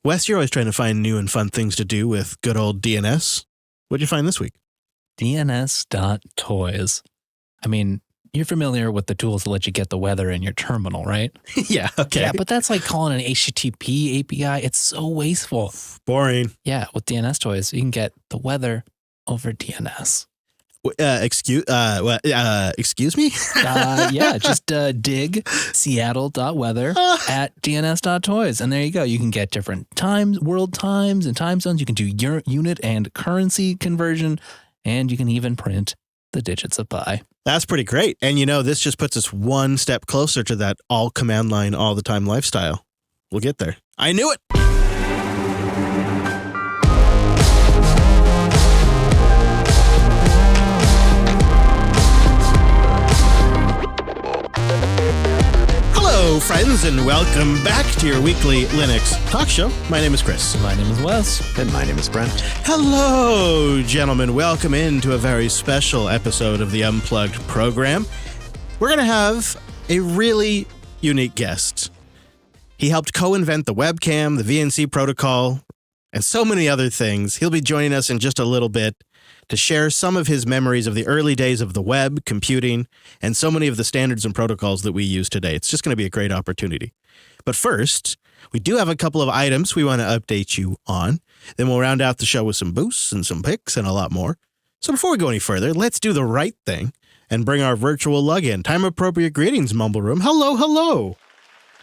Wes, you're always trying to find new and fun things to do with good old DNS. What'd you find this week? DNS.toys. I mean, you're familiar with the tools that let you get the weather in your terminal, right? Yeah, okay. Yeah, but that's like calling an HTTP API. It's so wasteful. Boring. Yeah, with DNS toys, you can get the weather over DNS. Excuse me? Yeah, just dig seattle.weather at dns.toys. And there you go. You can get different times, world times and time zones. You can do your unit and currency conversion, and you can even print the digits of pi. That's pretty great. And this just puts us one step closer to that all command line all the time lifestyle. We'll get there. I knew it. Hello, friends, and welcome back to your weekly Linux talk show. My name is Chris. My name is Wes. And my name is Brent. Hello, gentlemen. Welcome into a very special episode of the Unplugged program. We're going to have a really unique guest. He helped co-invent the webcam, the VNC protocol, and so many other things. He'll be joining us in just a little bit to share some of his memories of the early days of the web, computing, and so many of the standards and protocols that we use today. It's just going to be a great opportunity. But first, we do have a couple of items we want to update you on. Then we'll round out the show with some boosts and some picks and a lot more. So before we go any further, let's do the right thing and bring our virtual lug in. Time-appropriate greetings, Mumble Room. Hello, hello.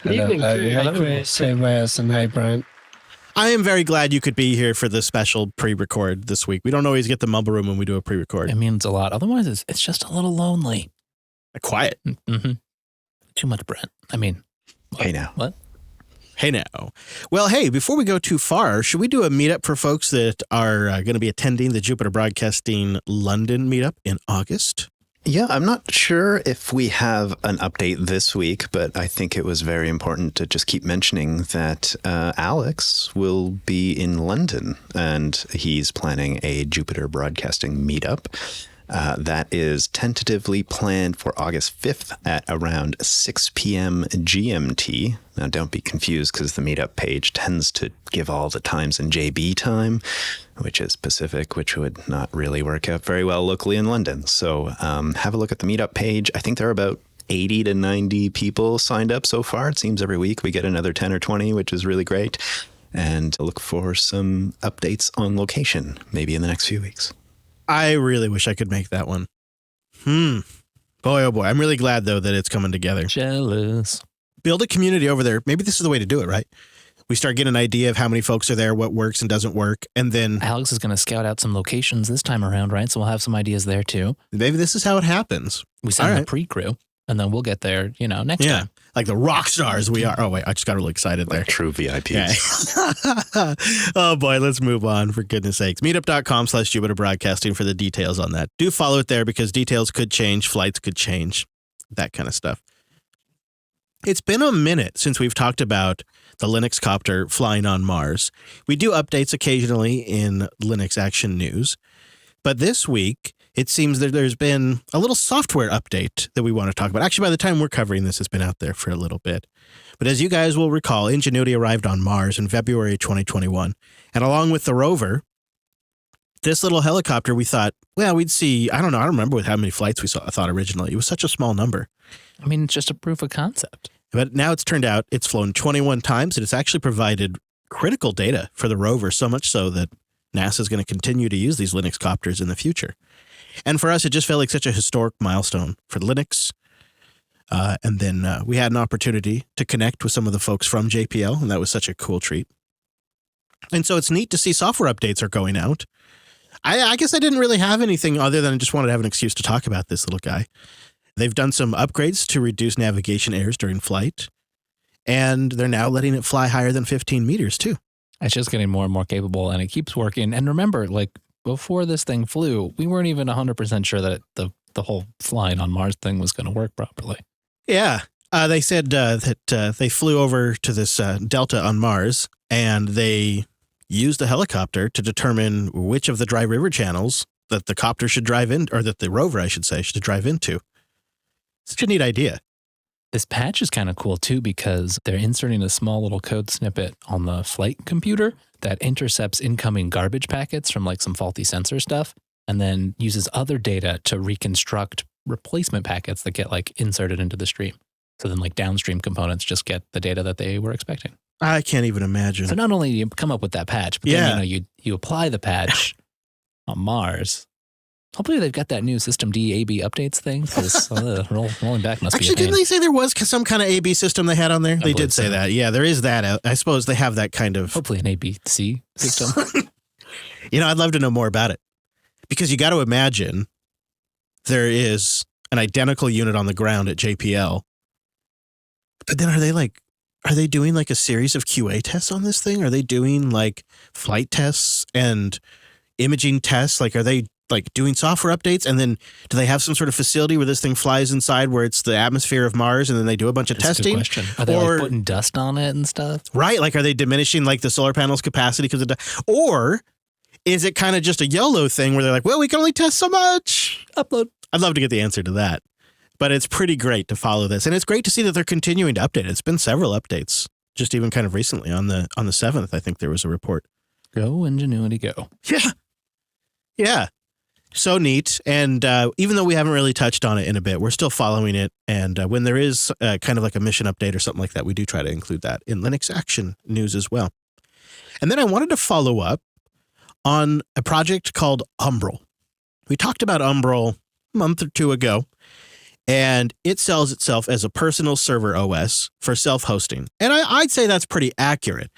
Good evening. Hi, Chris. Hey, Wes, and hi, Brent. I am very glad you could be here for the special pre-record this week. We don't always get the Mumble Room when we do a pre-record. It means a lot. Otherwise, it's just a little lonely. Quiet. Mm-hmm. Too much Brent. I mean, Hey now. What? Hey now. Well, hey, before we go too far, should we do a meetup for folks that are going to be attending the Jupiter Broadcasting London meetup in August? Yeah, I'm not sure if we have an update this week, but I think it was very important to just keep mentioning that Alex will be in London and he's planning a Jupiter Broadcasting meetup. That is tentatively planned for August 5th at around 6 p.m. GMT. Now, don't be confused because the meetup page tends to give all the times in JB time, which is Pacific, which would not really work out very well locally in London. So have a look at the meetup page. I think there are about 80 to 90 people signed up so far. It seems every week we get another 10 or 20, which is really great. And look for some updates on location, maybe in the next few weeks. I really wish I could make that one. Boy, oh boy. I'm really glad, though, that it's coming together. Jealous. Build a community over there. Maybe this is the way to do it, right? We start getting an idea of how many folks are there, what works and doesn't work, and then Alex is going to scout out some locations this time around, right? So we'll have some ideas there, too. maybe this is how it happens. We send All the right. pre-crew, and then we'll get there, next time. Like the rock stars we are. Oh, wait, I just got really excited there. Like true VIPs. Okay. Oh, boy, let's move on, for goodness sakes. Meetup.com/Jupiter Broadcasting for the details on that. Do follow it there because details could change, flights could change, that kind of stuff. It's been a minute since we've talked about the Linux Copter flying on Mars. We do updates occasionally in Linux Action News, but this week, it seems that there's been a little software update that we want to talk about. Actually, by the time we're covering this, it's been out there for a little bit. But as you guys will recall, Ingenuity arrived on Mars in February 2021. And along with the rover, this little helicopter, we thought, well, we'd see, I don't remember with how many flights I thought originally. It was such a small number. I mean, it's just a proof of concept. But now it's turned out it's flown 21 times, and it's actually provided critical data for the rover, so much so that NASA is going to continue to use these Linux copters in the future. And for us, it just felt like such a historic milestone for Linux. And then we had an opportunity to connect with some of the folks from JPL, and that was such a cool treat. And so it's neat to see software updates are going out. I guess I didn't really have anything other than I just wanted to have an excuse to talk about this little guy. They've done some upgrades to reduce navigation errors during flight, and they're now letting it fly higher than 15 meters, too. It's just getting more and more capable, and it keeps working. And remember, before this thing flew, we weren't even 100% sure that the whole flying on Mars thing was going to work properly. Yeah. They said that they flew over to this delta on Mars, and they used the helicopter to determine which of the dry river channels that the copter should drive in, or that the rover, I should say, should drive into. Such a neat idea. This patch is kind of cool too because they're inserting a small little code snippet on the flight computer that intercepts incoming garbage packets from like some faulty sensor stuff and then uses other data to reconstruct replacement packets that get like inserted into the stream. So then like downstream components just get the data that they were expecting. I can't even imagine. So not only do you come up with that patch, but then you apply the patch on Mars. Hopefully they've got that new System D A/B updates thing because rolling back must be a pain. Didn't they say there was some kind of A/B system they had on there? They did say that. Yeah, there is that. I suppose they have that kind of... Hopefully an A/B/C system. I'd love to know more about it because you got to imagine there is an identical unit on the ground at JPL. But then are they doing like a series of QA tests on this thing? Are they doing like flight tests and imaging tests? Like, are they like doing software updates? And then do they have some sort of facility where this thing flies inside where it's the atmosphere of Mars and then they do a bunch of testing? That's a good question. Are they like putting dust on it and stuff? Right. Like, are they diminishing like the solar panel's capacity because of dust? Or is it kind of just a YOLO thing where they're like, well, we can only test so much? Upload. I'd love to get the answer to that. But it's pretty great to follow this. And it's great to see that they're continuing to update. It's been several updates, just even kind of recently on the 7th, I think there was a report. Go Ingenuity, go. Yeah. Yeah. So neat. And even though we haven't really touched on it in a bit, we're still following it. And when there is kind of like a mission update or something like that, we do try to include that in Linux Action news as well. And then I wanted to follow up on a project called Umbral. We talked about Umbral a month or two ago. And it sells itself as a personal server OS for self-hosting. And I'd say that's pretty accurate.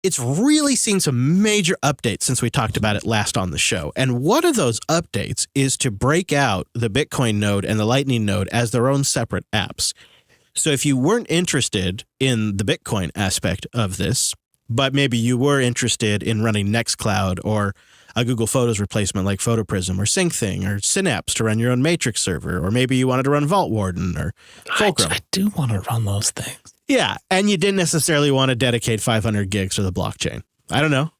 It's really seen some major updates since we talked about it last on the show. And one of those updates is to break out the Bitcoin node and the Lightning node as their own separate apps. So if you weren't interested in the Bitcoin aspect of this, but maybe you were interested in running Nextcloud or a Google Photos replacement like PhotoPrism or SyncThing or Synapse to run your own Matrix server, or maybe you wanted to run Vault Warden or Fulcrum. I do want to run those things. Yeah, and you didn't necessarily want to dedicate 500 gigs to the blockchain. I don't know.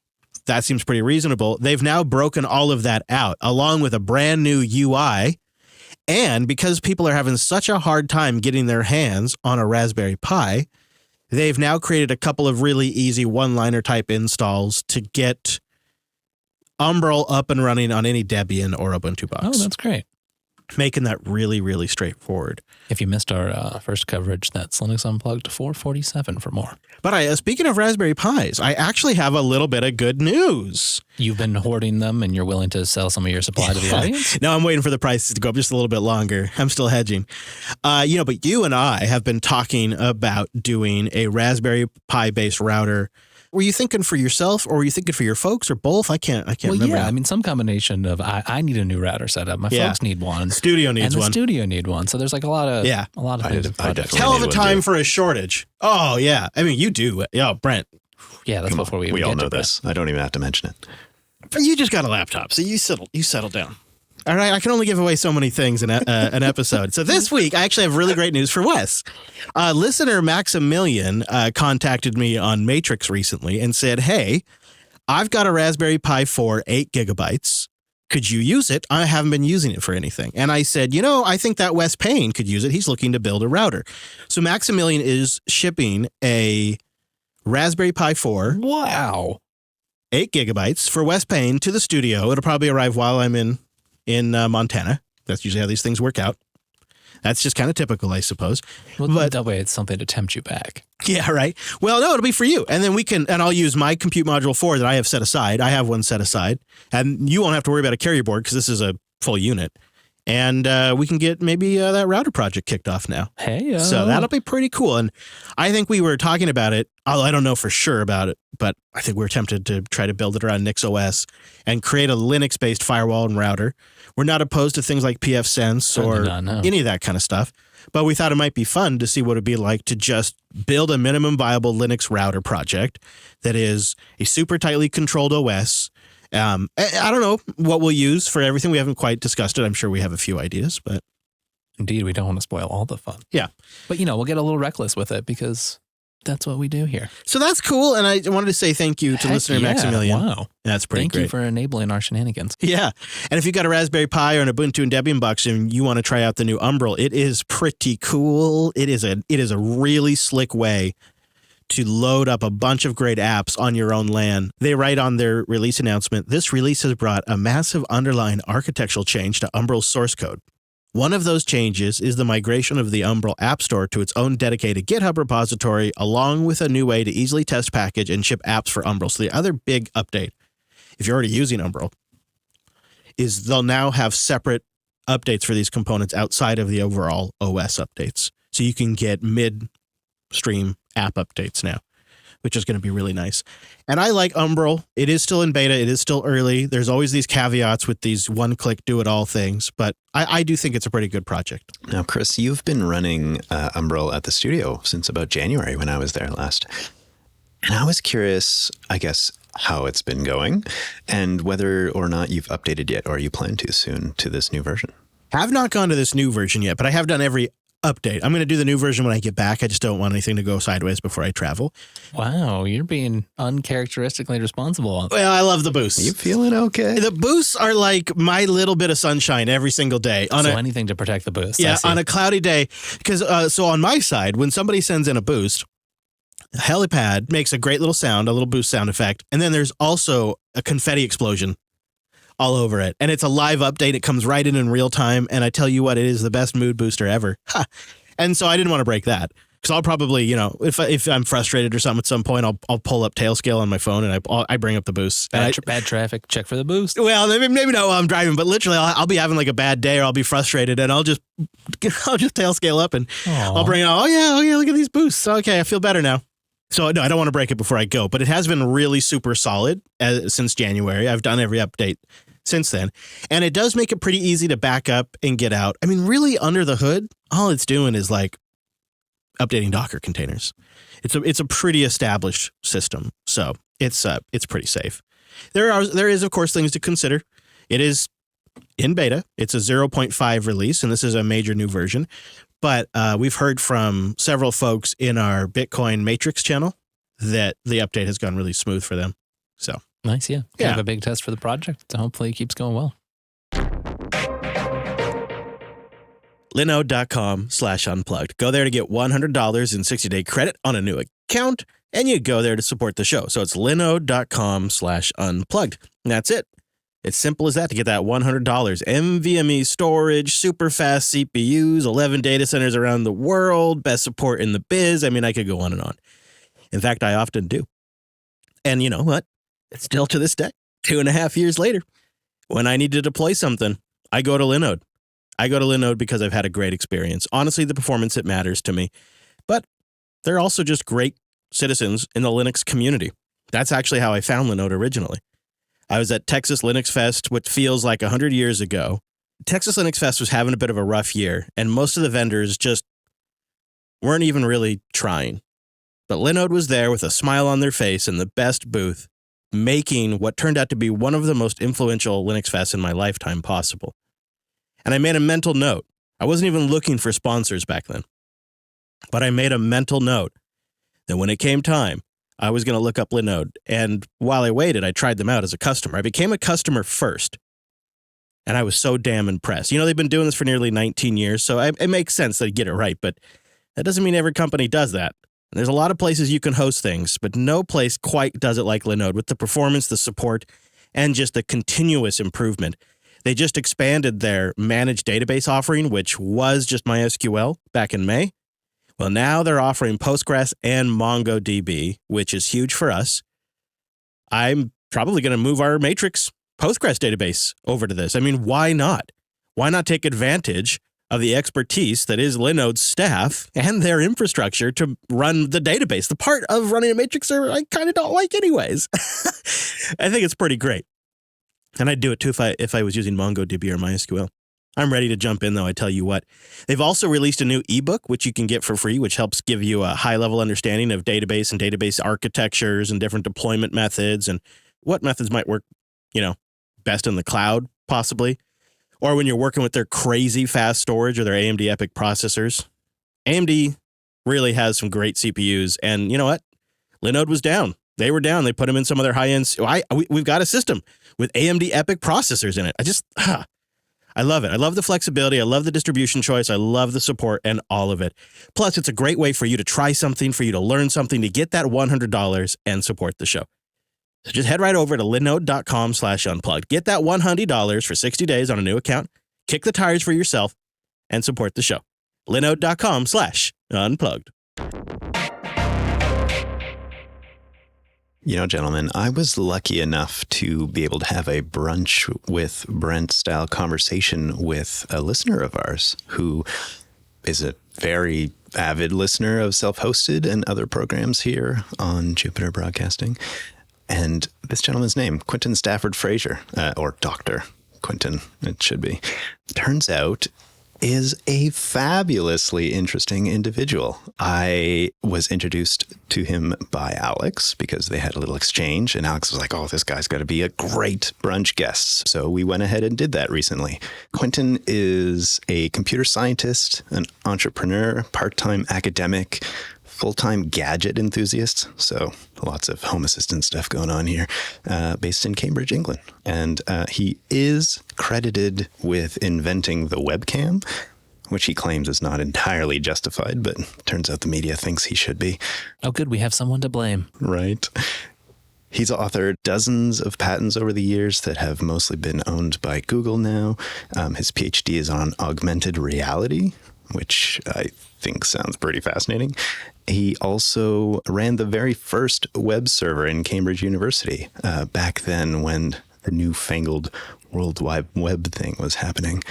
That seems pretty reasonable. They've now broken all of that out along with a brand new UI. And because people are having such a hard time getting their hands on a Raspberry Pi, they've now created a couple of really easy one-liner type installs to get Umbral up and running on any Debian or Ubuntu box. Oh, that's great. Making that really, really straightforward. If you missed our first coverage, that's Linux Unplugged 447 for more. But speaking of Raspberry Pis, I actually have a little bit of good news. You've been hoarding them and you're willing to sell some of your supply to the audience? No, I'm waiting for the prices to go up just a little bit longer. I'm still hedging. But you and I have been talking about doing a Raspberry Pi-based router. Were you thinking for yourself or were you thinking for your folks or both? I can't remember. Yeah, I mean, some combination of I need a new router setup. My folks need one. Studio needs one. And the studio need one. So there's like a lot of things. Hell of a time for a shortage. Oh, yeah. I mean, you do. Yeah, Brent. Yeah, that's before we all know this. I don't even have to mention it. But you just got a laptop, so you settle down. All right, I can only give away so many things in an episode. So this week, I actually have really great news for Wes. Listener Maximilian contacted me on Matrix recently and said, hey, I've got a Raspberry Pi 4, 8 gigabytes. Could you use it? I haven't been using it for anything. And I said, I think that Wes Payne could use it. He's looking to build a router. So Maximilian is shipping a Raspberry Pi 4. Wow. 8 gigabytes for Wes Payne to the studio. It'll probably arrive while I'm in Montana. That's usually how these things work out. That's just kind of typical, I suppose. Well, but that way it's something to tempt you back. Yeah, right. Well, no, it'll be for you. And then and I'll use my Compute Module 4 that I have set aside. I have one set aside. And you won't have to worry about a carrier board because this is a full unit. And we can get maybe that router project kicked off now. Hey, so that'll be pretty cool. And I think we were talking about it. I don't know for sure about it, but I think we were tempted to try to build it around NixOS and create a Linux-based firewall and router. We're not opposed to things like pfSense or any of that kind of stuff, but we thought it might be fun to see what it'd be like to just build a minimum viable Linux router project that is a super tightly controlled OS. I don't know what we'll use for everything. We haven't quite discussed it. I'm sure we have a few ideas, but indeed, we don't want to spoil all the fun. Yeah. But, we'll get a little reckless with it because that's what we do here. So that's cool. And I wanted to say thank you to Heck listener yeah. Maximilian. Wow. That's pretty Thank great. you for enabling our shenanigans. Yeah. And if you've got a Raspberry Pi or an Ubuntu and Debian box and you want to try out the new Umbral, it is pretty cool. It is a really slick way to load up a bunch of great apps on your own LAN. They write on their release announcement, this release has brought a massive underlying architectural change to Umbral's source code. One of those changes is the migration of the Umbral App Store to its own dedicated GitHub repository, along with a new way to easily test, package, and ship apps for Umbral. So the other big update, if you're already using Umbral, is they'll now have separate updates for these components outside of the overall OS updates. So you can get mid-stream app updates now, which is going to be really nice. And I like Umbral. It is still in beta. It is still early. There's always these caveats with these one-click do-it-all things, but I do think it's a pretty good project. Now, Chris, you've been running Umbral at the studio since about January when I was there last. And I was curious, I guess, how it's been going and whether or not you've updated yet or you plan to soon to this new version. Have not gone to this new version yet, but I have done every update. I'm going to do the new version when I get back. I just don't want anything to go sideways before I travel. Wow, you're being uncharacteristically responsible. Well, I love the boosts. Are you feeling okay? The boosts are like my little bit of sunshine every single day. Anything to protect the boost. Yeah, on a cloudy day. Because so on my side, when somebody sends in a boost, Helipad makes a great little sound, a little boost sound effect. And then there's also a confetti explosion all over it. And it's a live update. It comes right in real time. And I tell you what, it is the best mood booster ever. Ha. And so I didn't want to break that. Because I'll probably, if I'm frustrated or something at some point, I'll pull up Tailscale on my phone and I bring up the boost. Bad traffic, check for the boost. Well, maybe not while I'm driving, but literally I'll be having like a bad day or I'll be frustrated and I'll just Tailscale up and I'll bring it on. Oh yeah, look at these boosts. Okay, I feel better now. So no, I don't want to break it before I go, but it has been really super solid since January. I've done every update since then. And it does make it pretty easy to back up and get out. I mean, really under the hood, all it's doing is like updating Docker containers. It's a pretty established system. So it's pretty safe. There is of course things to consider. It is in beta. It's a 0.5 release and this is a major new version. But we've heard from several folks in our Bitcoin Matrix channel that the update has gone really smooth for them. So nice, yeah. Have a big test for the project. So hopefully it keeps going well. Linode.com/unplugged. Go there to get $100 in 60-day credit on a new account, and you go there to support the show. So it's linode.com/unplugged. And that's it. It's simple as that to get that $100. NVMe storage, super fast CPUs, 11 data centers around the world, best support in the biz. I mean, I could go on and on. In fact, I often do. And you know what? It's still to this day, 2.5 years later, when I need to deploy something, I go to Linode. I go to Linode because I've had a great experience. Honestly, the performance, it matters to me. But they're also just great citizens in the Linux community. That's actually how I found Linode originally. I was at Texas Linux Fest, what feels like 100 years ago. Texas Linux Fest was having a bit of a rough year, and most of the vendors just weren't even really trying. But Linode was there with a smile on their face in the best booth, making what turned out to be one of the most influential Linux Fests in my lifetime possible. And I made a mental note. I wasn't even looking for sponsors back then. But I made a mental note that when it came time, I was going to look up Linode. And while I waited, I tried them out as a customer. I became a customer first. And I was so damn impressed. They've been doing this for nearly 19 years, so it makes sense they get it right. But that doesn't mean every company does that. There's a lot of places you can host things, but no place quite does it like Linode with the performance, the support, and just the continuous improvement. They just expanded their managed database offering, which was just MySQL back in May. Well, now they're offering Postgres and MongoDB, which is huge for us. I'm probably going to move our Matrix Postgres database over to this. I mean, why not? Why not take advantage of the expertise that is Linode's staff and their infrastructure to run the database? The part of running a Matrix server I kind of don't like anyways. I think it's pretty great. And I'd do it too if I was using MongoDB or MySQL. I'm ready to jump in, though, I tell you what. They've also released a new ebook, which you can get for free, which helps give you a high-level understanding of database and database architectures and different deployment methods and what methods might work, best in the cloud, possibly. Or when you're working with their crazy fast storage or their AMD EPYC processors. AMD really has some great CPUs. And you know what? Linode was down. They were down. They put them in some of their high-end. We've got a system with AMD EPYC processors in it. I love it. I love the flexibility. I love the distribution choice. I love the support and all of it. Plus, it's a great way for you to try something, for you to learn something, to get that $100 and support the show. So just head right over to linode.com/unplugged. Get that $100 for 60 days on a new account. Kick the tires for yourself and support the show. linode.com/unplugged. You know, gentlemen, I was lucky enough to be able to have a brunch with Brent style conversation with a listener of ours who is a very avid listener of self-hosted and other programs here on Jupiter Broadcasting. And this gentleman's name, Qeuntin Stafford-Fraser, or Dr. Qeuntin, it should be, turns out is a fabulously interesting individual. I was introduced to him by Alex because they had a little exchange, and Alex was like, oh, this guy's got to be a great brunch guest. So we went ahead and did that recently. Qeuntin is a computer scientist, an entrepreneur, part-time academic, full-time gadget enthusiast, so lots of Home Assistant stuff going on here, based in Cambridge, England. And he is credited with inventing the webcam, which he claims is not entirely justified, but turns out the media thinks he should be. Oh, good. We have someone to blame. Right. He's authored dozens of patents over the years that have mostly been owned by Google now. His PhD is on augmented reality, which I think sounds pretty fascinating. He also ran the very first web server in Cambridge University back then when the newfangled World Wide Web thing was happening.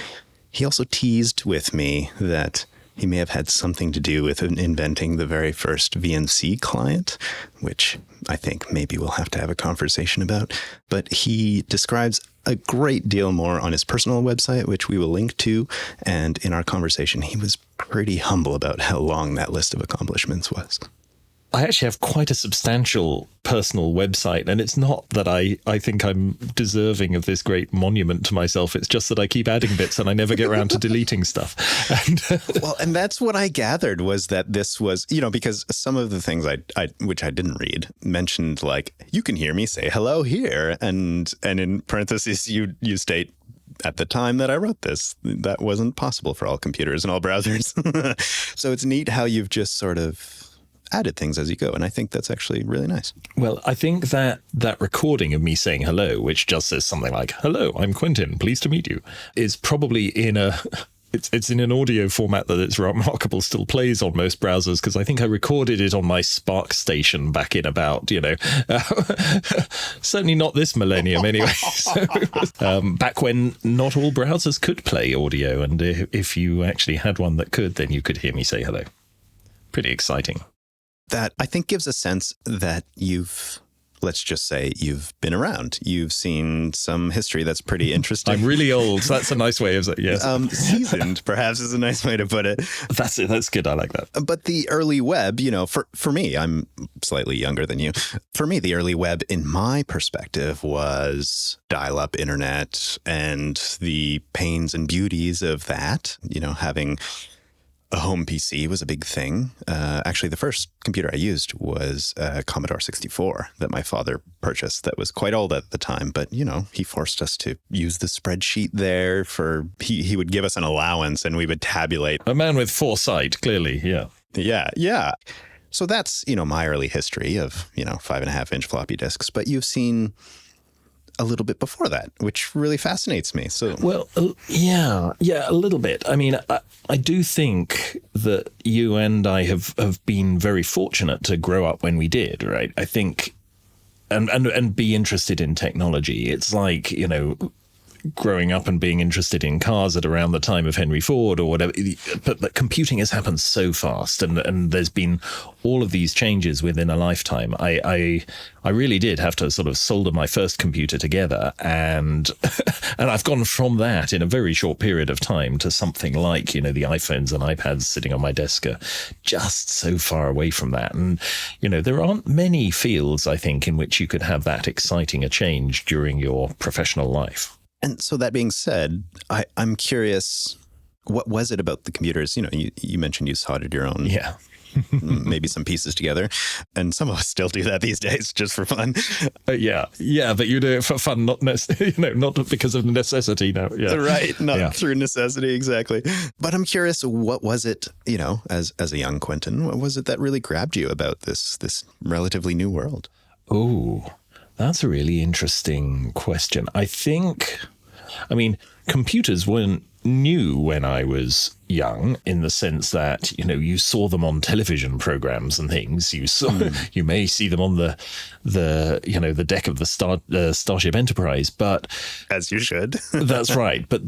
He also teased with me that he may have had something to do with inventing the very first VNC client, which I think maybe we'll have to have a conversation about. But he describes a great deal more on his personal website, which we will link to. And in our conversation, he was pretty humble about how long that list of accomplishments was. I actually have quite a substantial personal website, and it's not that I think I'm deserving of this great monument to myself. It's just that I keep adding bits and I never get around to deleting stuff. And that's what I gathered was that this was, because some of the things which I didn't read mentioned like, you can hear me say hello here. And in parentheses, you state, at the time that I wrote this, that wasn't possible for all computers and all browsers. So it's neat how you've just sort of added things as you go. And I think that's actually really nice. Well, I think that recording of me saying hello, which just says something like, hello, I'm Qeuntin, pleased to meet you, is probably in it's in an audio format that it's remarkable still plays on most browsers, because I think I recorded it on my Spark station back in about, certainly not this millennium anyway. So, back when not all browsers could play audio. And if you actually had one that could, then you could hear me say hello. Pretty exciting. That I think gives a sense that let's just say you've been around. You've seen some history that's pretty interesting. I'm really old. So that's a nice way of saying, yes. Seasoned, perhaps, is a nice way to put it. That's it. That's good. I like that. But the early web, for me, I'm slightly younger than you. For me, the early web, in my perspective, was dial-up internet and the pains and beauties of that, having a home PC was a big thing. Actually, the first computer I used was a Commodore 64 that my father purchased that was quite old at the time. But, he forced us to use the spreadsheet there he would give us an allowance and we would tabulate. A man with foresight, clearly, yeah. Yeah. So that's, my early history of, 5.5-inch floppy disks. But you've seen a little bit before that, which really fascinates me. So, well, yeah, a little bit. I mean, I do think that you and I have been very fortunate to grow up when we did, right? I think, and be interested in technology. It's like, growing up and being interested in cars at around the time of Henry Ford or whatever. But computing has happened so fast, and there's been all of these changes within a lifetime. I really did have to sort of solder my first computer together, and I've gone from that in a very short period of time to something like, the iPhones and iPads sitting on my desk are just so far away from that. And, there aren't many fields, I think, in which you could have that exciting a change during your professional life. And so that being said, I'm curious, what was it about the computers? You mentioned you soldered your own maybe some pieces together. And some of us still do that these days just for fun. Yeah, but you do it for fun, not not because of necessity. No, yeah, right, not through necessity, exactly. But I'm curious, what was it, as a young Qeuntin, what was it that really grabbed you about this relatively new world? Oh, that's a really interesting question. Computers weren't new when I was young, in the sense that, you saw them on television programs and things. You may see them on the deck of the Starship Enterprise, but as you should. That's right. But,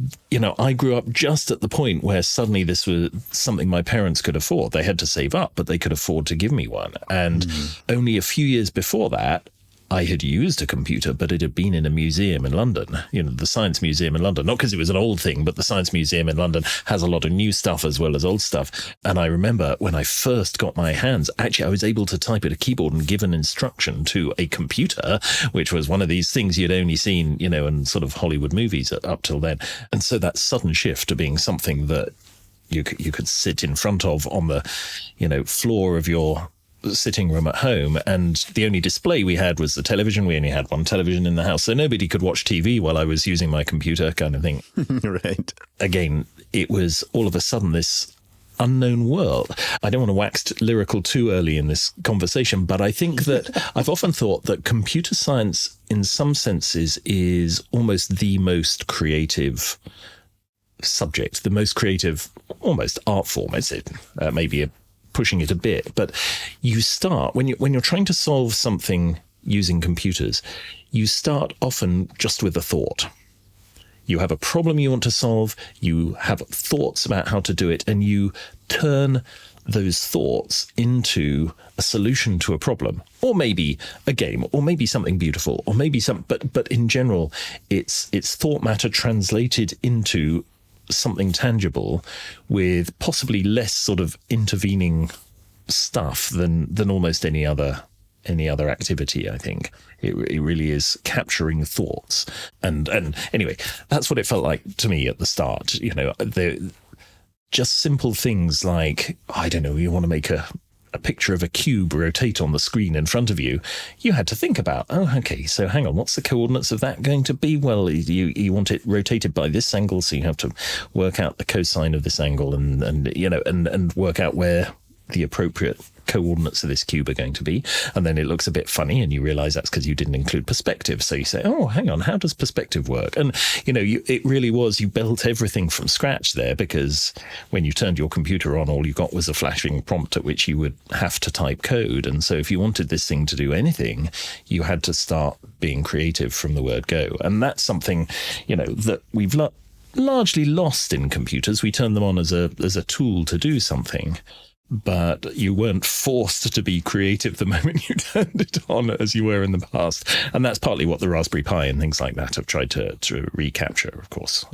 I grew up just at the point where suddenly this was something my parents could afford. They had to save up, but they could afford to give me one. And only a few years before that, I had used a computer, but it had been in a museum in London, the Science Museum in London, not because it was an old thing, but the Science Museum in London has a lot of new stuff as well as old stuff. And I remember when I first got my hands, actually, I was able to type at a keyboard and give an instruction to a computer, which was one of these things you'd only seen, in sort of Hollywood movies up till then. And so that sudden shift to being something that you could sit in front of on the, floor of your sitting room at home, and the only display we had was the television. We only had one television in the house, so nobody could watch TV while I was using my computer, kind of thing. Right. Again, it was all of a sudden this unknown world. I don't want to wax lyrical too early in this conversation, but I think that I've often thought that computer science in some senses is almost the most creative subject, the most creative, almost art form. Is it maybe pushing it a bit, but you start when you're trying to solve something using computers, you start often just with a thought. You have a problem you want to solve, you have thoughts about how to do it, and you turn those thoughts into a solution to a problem, or maybe a game, or maybe something beautiful, or maybe but in general, it's thought matter translated into something tangible with possibly less sort of intervening stuff than almost any other activity. I think it really is capturing thoughts, and anyway, that's what it felt like to me at the start. Just simple things like, I don't know, you want to make a picture of a cube rotate on the screen in front of you, you had to think about, okay, so hang on, what's the coordinates of that going to be? Well, you want it rotated by this angle, so you have to work out the cosine of this angle and work out where the appropriate coordinates of this cube are going to be. And then it looks a bit funny, and you realize that's because you didn't include perspective. So you say, oh, hang on, how does perspective work? And, it really was, you built everything from scratch there, because when you turned your computer on, all you got was a flashing prompt at which you would have to type code. And so if you wanted this thing to do anything, you had to start being creative from the word go. And that's something, that we've largely lost in computers. We turn them on as a tool to do something, but you weren't forced to be creative the moment you turned it on as you were in the past. And that's partly what the Raspberry Pi and things like that have tried to recapture, of course.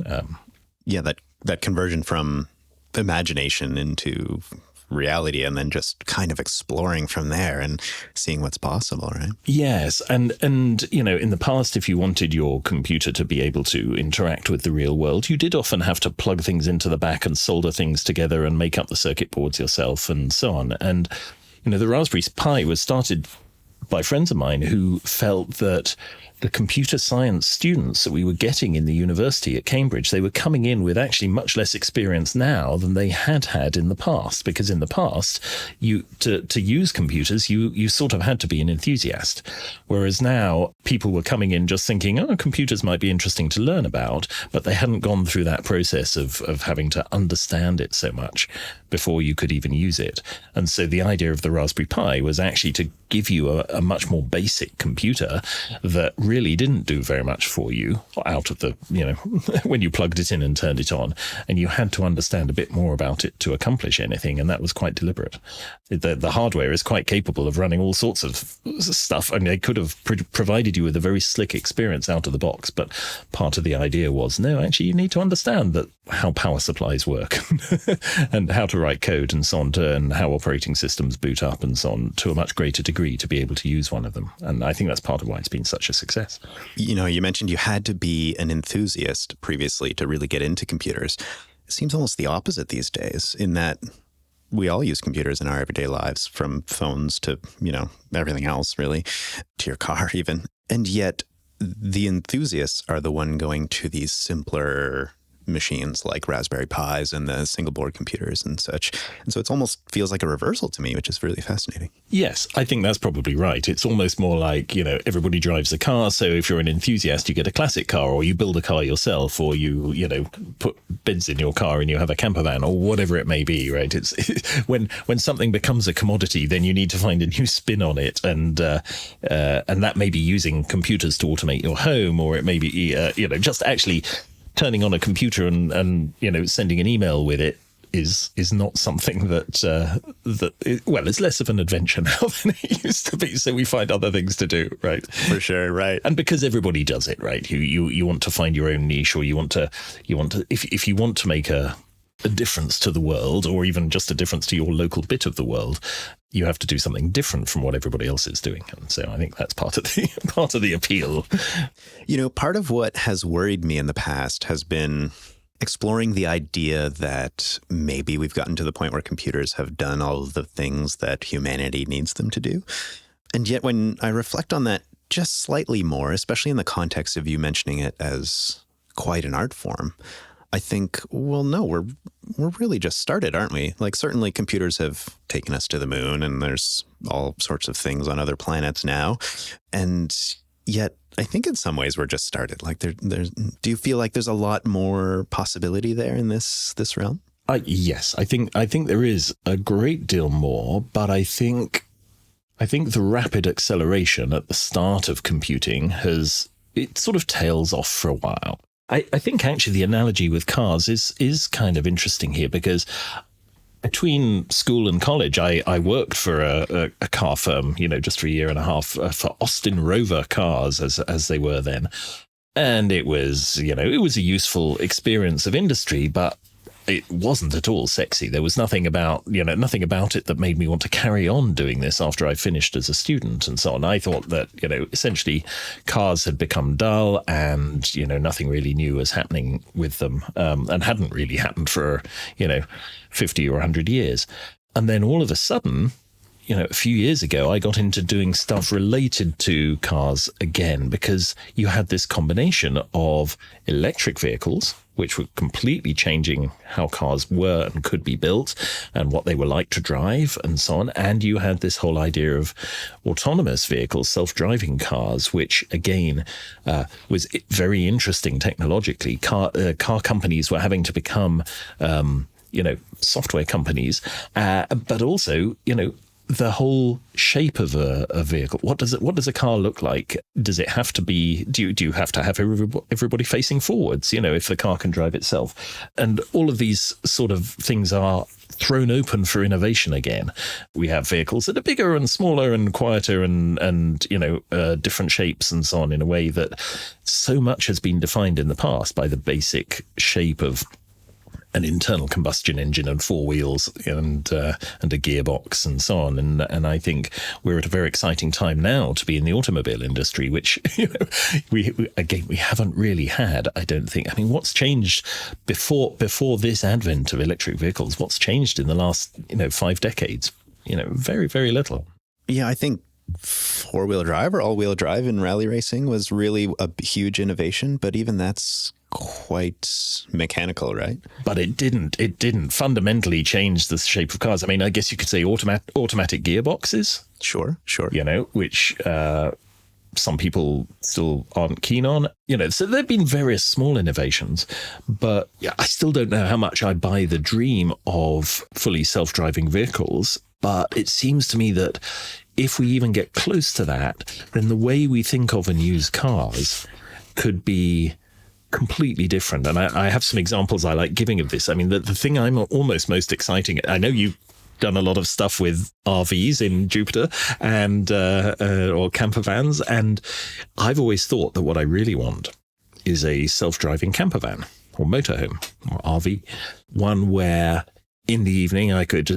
That conversion from imagination into reality, and then just kind of exploring from there and seeing what's possible, right? Yes. And in the past, if you wanted your computer to be able to interact with the real world, you did often have to plug things into the back and solder things together and make up the circuit boards yourself and so on. And, the Raspberry Pi was started by friends of mine who felt that the computer science students that we were getting in the university at Cambridge, they were coming in with actually much less experience now than they had in the past. Because in the past, to use computers, you sort of had to be an enthusiast. Whereas now, people were coming in just thinking, computers might be interesting to learn about, but they hadn't gone through that process of having to understand it so much before you could even use it. And so the idea of the Raspberry Pi was actually to give you a much more basic computer that really didn't do very much for you out of the, when you plugged it in and turned it on, and you had to understand a bit more about it to accomplish anything. And that was quite deliberate. The hardware is quite capable of running all sorts of stuff. I mean, they could have provided you with a very slick experience out of the box, but part of the idea was, no, actually, you need to understand that how power supplies work and how to write code and so on, and how operating systems boot up and so on, to a much greater degree to be able to use one of them. And I think that's part of why it's been such a success. You mentioned you had to be an enthusiast previously to really get into computers. It seems almost the opposite these days, in that we all use computers in our everyday lives, from phones to, everything else, really, to your car even. And yet the enthusiasts are the one going to these simpler machines like Raspberry Pis and the single board computers and such. And so it almost feels like a reversal to me, which is really fascinating. Yes, I think that's probably right. It's almost more like, everybody drives a car. So if you're an enthusiast, you get a classic car, or you build a car yourself, or you put beds in your car and you have a camper van, or whatever it may be, right? It's when something becomes a commodity, then you need to find a new spin on it. And that may be using computers to automate your home, or it may be, just actually turning on a computer and sending an email with it is not something that it's less of an adventure now than it used to be. So we find other things to do, right? For sure, right. And because everybody does it, right? You want to find your own niche, or you want to if you want to make a difference to the world, or even just a difference to your local bit of the world, you have to do something different from what everybody else is doing. And so I think that's part of the appeal. Part of what has worried me in the past has been exploring the idea that maybe we've gotten to the point where computers have done all of the things that humanity needs them to do. And yet when I reflect on that just slightly more, especially in the context of you mentioning it as quite an art form, I think, well, no, we're really just started, aren't we? Like, certainly computers have taken us to the moon, and there's all sorts of things on other planets now. And yet, I think in some ways we're just started. Like, there's. Do you feel like there's a lot more possibility there in this realm? Yes, I think there is a great deal more, but I think the rapid acceleration at the start of computing it sort of tails off for a while. I think actually the analogy with cars is kind of interesting here, because between school and college, I worked for a car firm, just for a year and a half for Austin Rover cars as they were then. And it was, it was a useful experience of industry, but it wasn't at all sexy. There was nothing about it that made me want to carry on doing this after I finished as a student and so on. I thought that, essentially cars had become dull, and, nothing really new was happening with them, and hadn't really happened for, 50 or 100 years. And then all of a sudden, a few years ago, I got into doing stuff related to cars again, because you had this combination of electric vehicles, which were completely changing how cars were and could be built and what they were like to drive and so on. And you had this whole idea of autonomous vehicles, self-driving cars, which again was very interesting technologically. Car companies were having to become, software companies, but also, the whole shape of a vehicle. What does a car look like? Does it have to be, do you have to have everybody facing forwards, if the car can drive itself? And all of these sort of things are thrown open for innovation again. We have vehicles that are bigger and smaller and quieter and different shapes and so on, in a way that so much has been defined in the past by the basic shape of an internal combustion engine and four wheels and a gearbox and so on. And I think we're at a very exciting time now to be in the automobile industry, which, we haven't really had, I don't think. I mean, what's changed before this advent of electric vehicles? What's changed in the last, 5 decades? Very, very little. Yeah, I think four-wheel drive or all-wheel drive in rally racing was really a huge innovation, but even that's quite mechanical, right? But it didn't fundamentally change the shape of cars. I mean, I guess you could say automatic gearboxes. Sure. Which some people still aren't keen on. So there have been various small innovations, but I still don't know how much I buy the dream of fully self-driving vehicles. But it seems to me that if we even get close to that, then the way we think of and use cars could be completely different. And I have some examples I like giving of this. I mean, the thing I'm almost most exciting, I know you've done a lot of stuff with RVs in Jupiter and or camper vans, and I've always thought that what I really want is a self-driving camper van or motorhome or RV, one where in the evening, I could,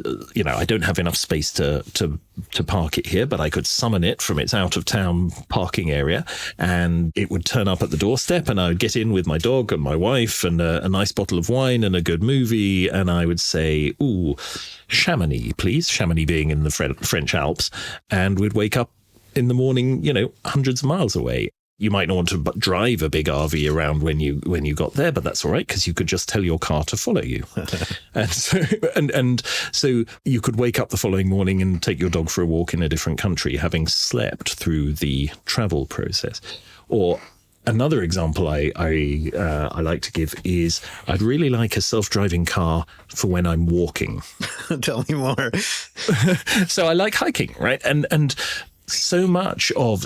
I don't have enough space to park it here, but I could summon it from its out of town parking area, and it would turn up at the doorstep, and I would get in with my dog and my wife and a nice bottle of wine and a good movie. And I would say, ooh, Chamonix, please. Chamonix being in the French Alps. And we'd wake up in the morning, hundreds of miles away. You might not want to drive a big RV around when you got there, but that's all right, because you could just tell your car to follow you. and so you could wake up the following morning and take your dog for a walk in a different country, having slept through the travel process. Or another example I like to give is I'd really like a self-driving car for when I'm walking. Tell me more. So I like hiking, right? And so much of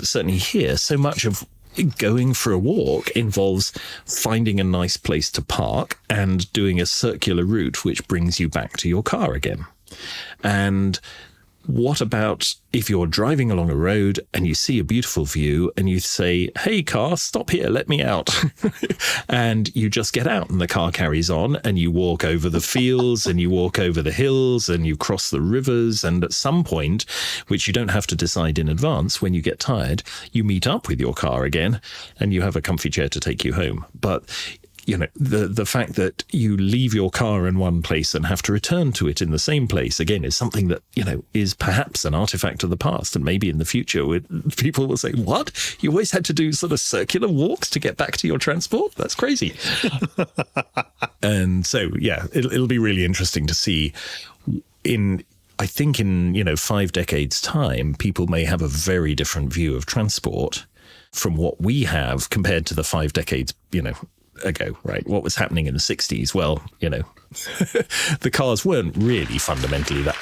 going for a walk involves finding a nice place to park and doing a circular route which brings you back to your car again. And what about if you're driving along a road and you see a beautiful view and you say, hey, car, stop here, let me out. And you just get out and the car carries on, and you walk over the fields and you walk over the hills and you cross the rivers. And at some point, which you don't have to decide in advance, when you get tired, you meet up with your car again and you have a comfy chair to take you home. But the fact that you leave your car in one place and have to return to it in the same place again is something that, is perhaps an artifact of the past. And maybe in the future, people will say, what? You always had to do sort of circular walks to get back to your transport? That's crazy. And so, yeah, it'll be really interesting to see I think in 5 decades' time, people may have a very different view of transport from what we have compared to the 5 decades, ago, right? What was happening in the 60s? Well, the cars weren't really fundamentally that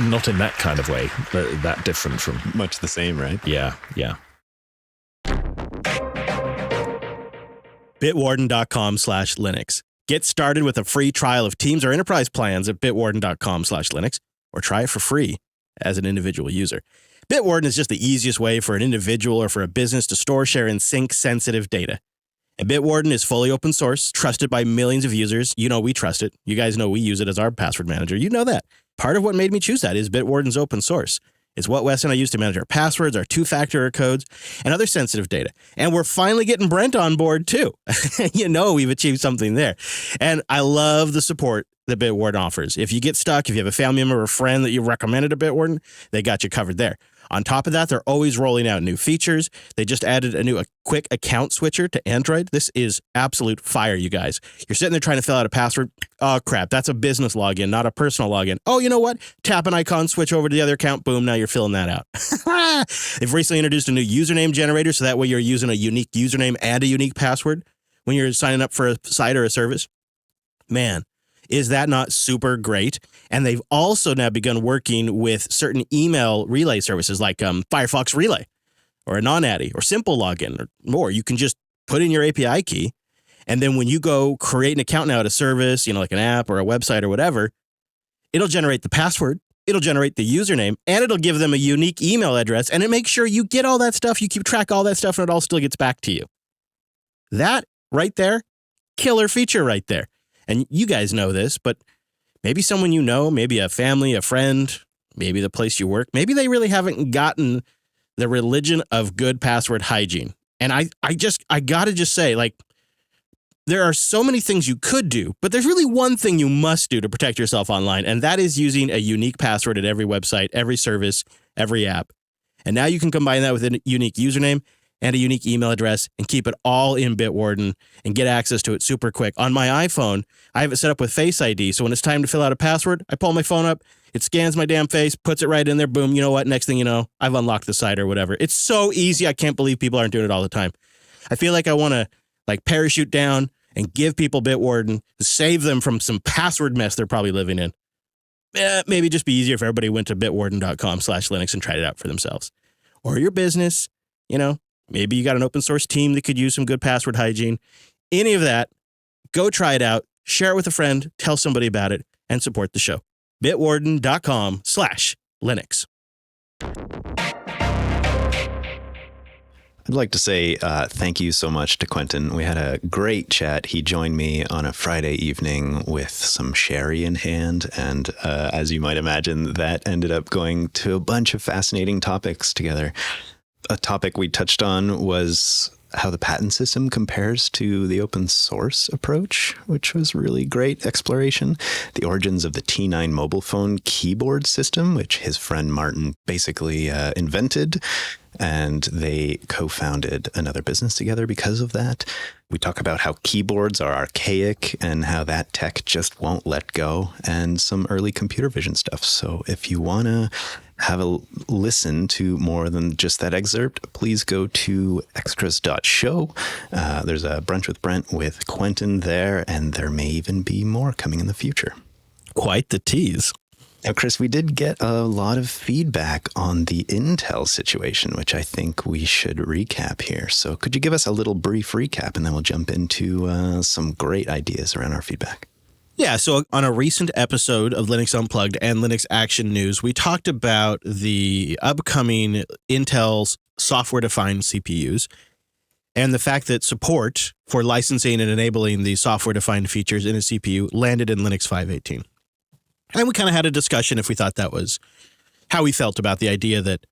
not in that kind of way, that different from Much the same, right? Yeah. Bitwarden.com/Linux. Get started with a free trial of Teams or Enterprise plans at bitwarden.com/Linux, or try it for free as an individual user. Bitwarden is just the easiest way for an individual or for a business to store, share, and sync sensitive data. And Bitwarden is fully open source, trusted by millions of users. We trust it. You guys know we use it as our password manager. You know that. Part of what made me choose that is Bitwarden's open source. It's what Wes and I use to manage our passwords, our two-factor codes, and other sensitive data. And we're finally getting Brent on board, too. We've achieved something there. And I love the support that Bitwarden offers. If you get stuck, if you have a family member or a friend that you recommended to Bitwarden, they got you covered there. On top of that, they're always rolling out new features. They just added a quick account switcher to Android. This is absolute fire, you guys. You're sitting there trying to fill out a password. Oh, crap. That's a business login, not a personal login. Oh, you know what? Tap an icon, switch over to the other account. Boom, now you're filling that out. They've recently introduced a new username generator, so that way you're using a unique username and a unique password when you're signing up for a site or a service. Man, is that not super great? And they've also now begun working with certain email relay services like Firefox Relay or a non-ADI or Simple Login or more. You can just put in your API key, and then when you go create an account now at a service, like an app or a website or whatever, it'll generate the password, it'll generate the username, and it'll give them a unique email address, and it makes sure you get all that stuff, you keep track of all that stuff, and it all still gets back to you. That right there, killer feature right there. And you guys know this, but maybe someone maybe a family, a friend, maybe the place you work, maybe they really haven't gotten the religion of good password hygiene. And I got to just say, there are so many things you could do, but there's really one thing you must do to protect yourself online, and that is using a unique password at every website, every service, every app. And now you can combine that with a unique username and a unique email address and keep it all in Bitwarden and get access to it super quick. On my iPhone, I have it set up with Face ID, so when it's time to fill out a password, I pull my phone up, it scans my damn face, puts it right in there, boom, you know what, next thing you know, I've unlocked the site or whatever. It's so easy, I can't believe people aren't doing it all the time. I feel like I want to parachute down and give people Bitwarden, save them from some password mess they're probably living in. Maybe just be easier if everybody went to bitwarden.com/Linux and tried it out for themselves. Or your business, maybe you got an open source team that could use some good password hygiene. Any of that, go try it out, share it with a friend, tell somebody about it, and support the show. Bitwarden.com/Linux. I'd like to say thank you so much to Qeuntin. We had a great chat. He joined me on a Friday evening with some sherry in hand. And as you might imagine, that ended up going to a bunch of fascinating topics together. A topic we touched on was how the patent system compares to the open source approach, which was really great exploration. The origins of the T9 mobile phone keyboard system, which his friend Martin basically invented. And they co-founded another business together because of that. We talk about how keyboards are archaic and how that tech just won't let go, and some early computer vision stuff. So if you want to have a listen to more than just that excerpt, please go to extras.show. There's a Brunch with Brent with Qeuntin there, and there may even be more coming in the future. Quite the tease. Now, Chris, we did get a lot of feedback on the Intel situation, which I think we should recap here. So could you give us a little brief recap, and then we'll jump into some great ideas around our feedback? Yeah, so on a recent episode of Linux Unplugged and Linux Action News, we talked about the upcoming Intel's software-defined CPUs and the fact that support for licensing and enabling the software-defined features in a CPU landed in Linux 5.18. And we kind of had a discussion if we thought that was how we felt about the idea that,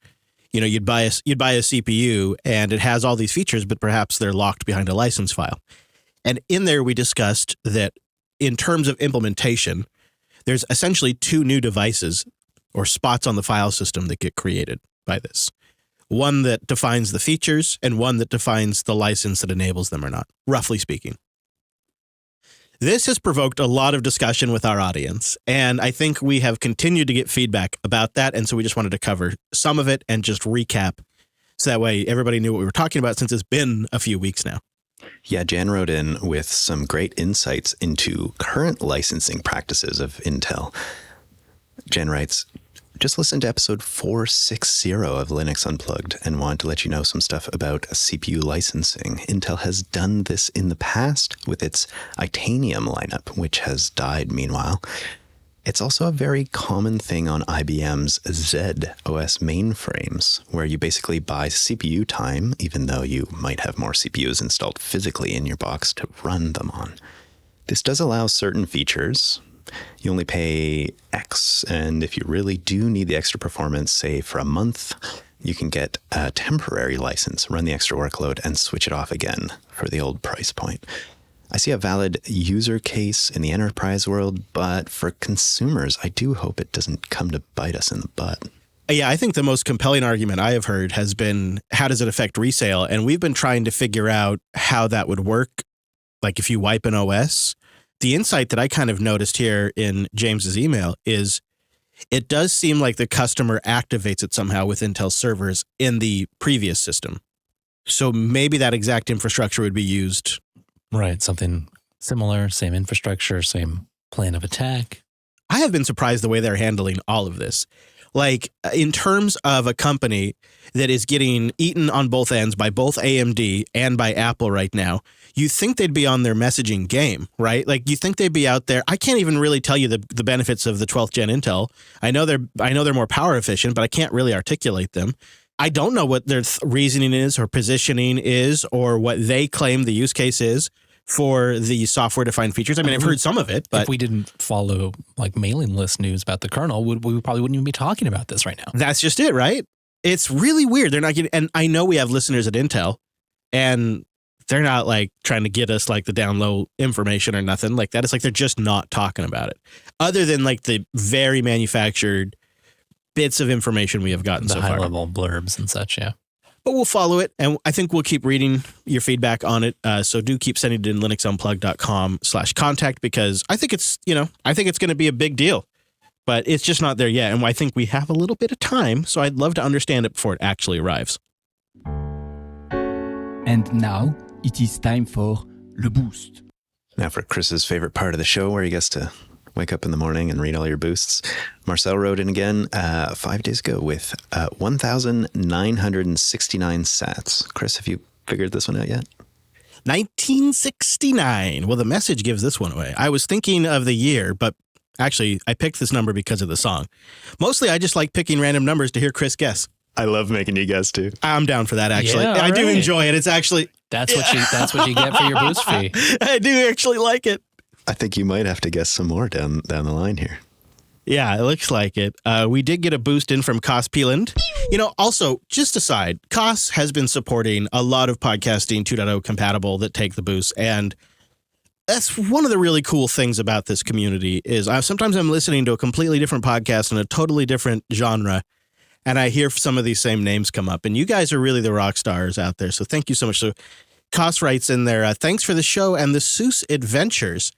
you know, you'd buy a CPU and it has all these features, but perhaps they're locked behind a license file. And in there, we discussed that in terms of implementation, there's essentially two new devices or spots on the file system that get created by this. One that defines the features and one that defines the license that enables them or not, roughly speaking. This has provoked a lot of discussion with our audience, and I think we have continued to get feedback about that, and so we just wanted to cover some of it and just recap so that way everybody knew what we were talking about since it's been a few weeks now. Yeah, Jan wrote in with some great insights into current licensing practices of Intel. Jan writes, just listened to episode 460 of Linux Unplugged and wanted to let you know some stuff about CPU licensing. Intel has done this in the past with its Itanium lineup, which has died meanwhile. It's also a very common thing on IBM's Z OS mainframes, where you basically buy CPU time, even though you might have more CPUs installed physically in your box to run them on. This does allow certain features. You only pay X, and if you really do need the extra performance, say for a month, you can get a temporary license, run the extra workload, and switch it off again for the old price point. I see a valid user case in the enterprise world, but for consumers, I do hope it doesn't come to bite us in the butt. Yeah, I think the most compelling argument I have heard has been, how does it affect resale? And we've been trying to figure out how that would work. Like if you wipe an OS, the insight that I kind of noticed here in James's email is it does seem like the customer activates it somehow with Intel servers in the previous system. So maybe that exact infrastructure would be used. Right. Something similar, same infrastructure, same plan of attack. I have been surprised the way they're handling all of this. Like in terms of a company that is getting eaten on both ends by both AMD and by Apple right now, you think they'd be on their messaging game, right? Like you think they'd be out there. I can't even really tell you the benefits of the 12th gen Intel. I know they're more power efficient, but I can't really articulate them. I don't know what their reasoning is or positioning is or what they claim the use case is for the software-defined features. I mean, I've heard some of it, but if we didn't follow like mailing list news about the kernel, we probably wouldn't even be talking about this right now. That's just it, right? It's really weird. They're not getting, and I know we have listeners at Intel, and they're not like trying to get us like the down low information or nothing like that. It's like they're just not talking about it, other than like the very manufactured bits of information we have gotten The so far. high-level blurbs and such, yeah. But we'll follow it, and I think we'll keep reading your feedback on it. So do keep sending it in linuxunplugged.com/contact, because I think it's going to be a big deal, but it's just not there yet. And I think we have a little bit of time, so I'd love to understand it before it actually arrives. And now it is time for Le Boost. Now for Chris's favorite part of the show, where he gets to wake up in the morning and read all your boosts. Marcel wrote in again 5 days ago with 1,969 sats. Chris, have you figured this one out yet? 1969. Well, the message gives this one away. I was thinking of the year, but actually I picked this number because of the song. Mostly I just like picking random numbers to hear Chris guess. I love making you guess too. I'm down for that, actually. Yeah, I do right. enjoy it. It's actually... That's what you get for your boost fee. I do actually like it. I think you might have to guess some more down the line here. Yeah, it looks like it. We did get a boost in from Kos Peeland. Also, just aside, Kos has been supporting a lot of podcasting 2.0 compatible that take the boost. And that's one of the really cool things about this community is sometimes I'm listening to a completely different podcast in a totally different genre. And I hear some of these same names come up. And you guys are really the rock stars out there. So thank you so much. So Kos writes in there, thanks for the show and the Seuss adventures.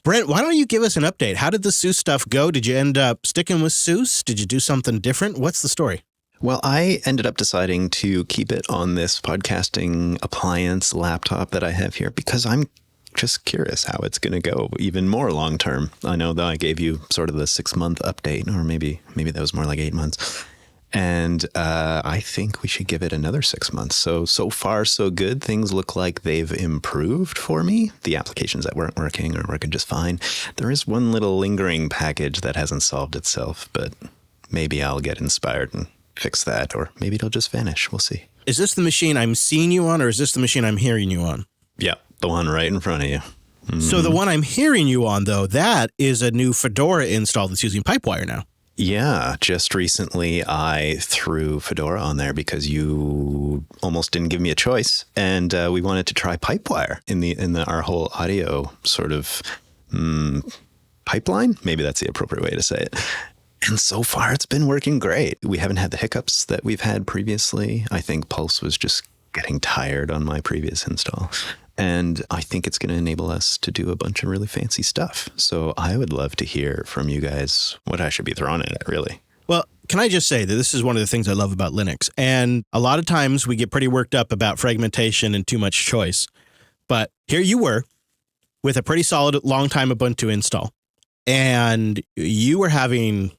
Brent, why don't you give us an update? How did the Seuss stuff go? Did you end up sticking with Seuss? Did you do something different? What's the story? Well, I ended up deciding to keep it on this podcasting appliance laptop that I have here because I'm just curious how it's going to go even more long term. I know that I gave you sort of the 6-month update, or maybe that was more like 8 months. And I think we should give it another 6 months. So far, so good. Things look like they've improved for me. The applications that weren't working are working just fine. There is one little lingering package that hasn't solved itself, but maybe I'll get inspired and fix that, or maybe it'll just vanish. We'll see. Is this the machine I'm seeing you on, or is this the machine I'm hearing you on? Yeah, the one right in front of you. Mm-hmm. So the one I'm hearing you on, though, that is a new Fedora install that's using Pipewire now. Yeah, just recently I threw Fedora on there because you almost didn't give me a choice, and we wanted to try Pipewire in our whole audio sort of pipeline. Maybe that's the appropriate way to say it. And so far, it's been working great. We haven't had the hiccups that we've had previously. I think Pulse was just getting tired on my previous install. And I think it's going to enable us to do a bunch of really fancy stuff. So I would love to hear from you guys what I should be throwing at it, really. Well, can I just say that this is one of the things I love about Linux. And a lot of times we get pretty worked up about fragmentation and too much choice. But here you were with a pretty solid long-time Ubuntu install. And you were having,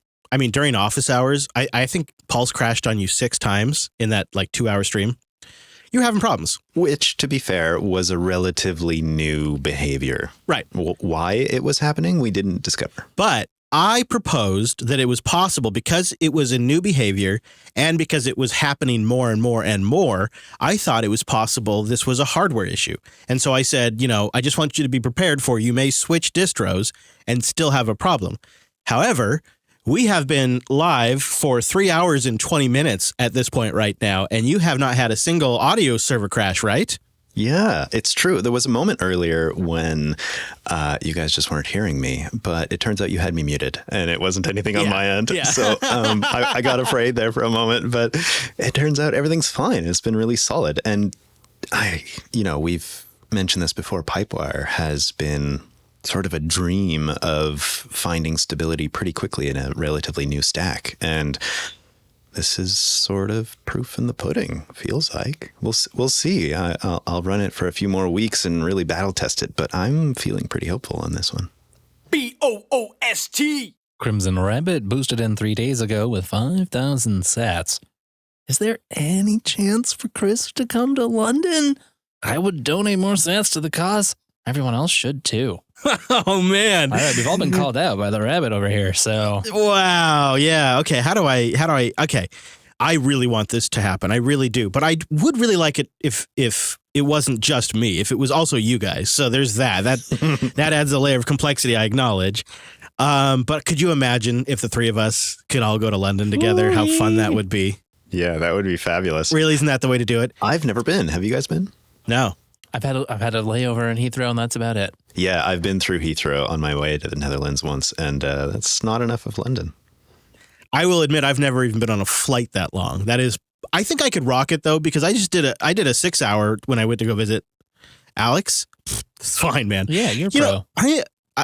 during office hours, I think Pulse crashed on you 6 times in that 2-hour stream. You were having problems. Which, to be fair, was a relatively new behavior. Right. Why it was happening, we didn't discover. But I proposed that it was possible because it was a new behavior and because it was happening more and more and more. I thought it was possible this was a hardware issue. And so I said, I just want you to be prepared for you may switch distros and still have a problem. However, we have been live for 3 hours and 20 minutes at this point right now, and you have not had a single audio server crash, right? Yeah, it's true. There was a moment earlier when you guys just weren't hearing me, but it turns out you had me muted, and it wasn't anything on my end. Yeah. So I got afraid there for a moment, but it turns out everything's fine. It's been really solid. And we've mentioned this before. Pipewire has been sort of a dream of finding stability pretty quickly in a relatively new stack. And this is sort of proof in the pudding, feels like. We'll see. I'll run it for a few more weeks and really battle test it, but I'm feeling pretty hopeful on this one. BOOST! Crimson Rabbit boosted in 3 days ago with 5,000 sats. Is there any chance for Chris to come to London? I would donate more sats to the cause. Everyone else should too. Oh, man. All right, we've all been called out by the rabbit over here, so. Wow. Yeah. Okay. How do I, okay. I really want this to happen. I really do. But I would really like it if it wasn't just me, if it was also you guys. So there's that. That adds a layer of complexity, I acknowledge. But could you imagine if the 3 of us could all go to London together, how fun that would be? Yeah, that would be fabulous. Really, isn't that the way to do it? I've never been. Have you guys been? No. I've had a layover in Heathrow, and that's about it. Yeah, I've been through Heathrow on my way to the Netherlands once, and that's not enough of London. I will admit I've never even been on a flight that long. That is, I think I could rock it though, because I did a 6-hour when I went to go visit Alex. It's fine, man. Yeah, you're pro. I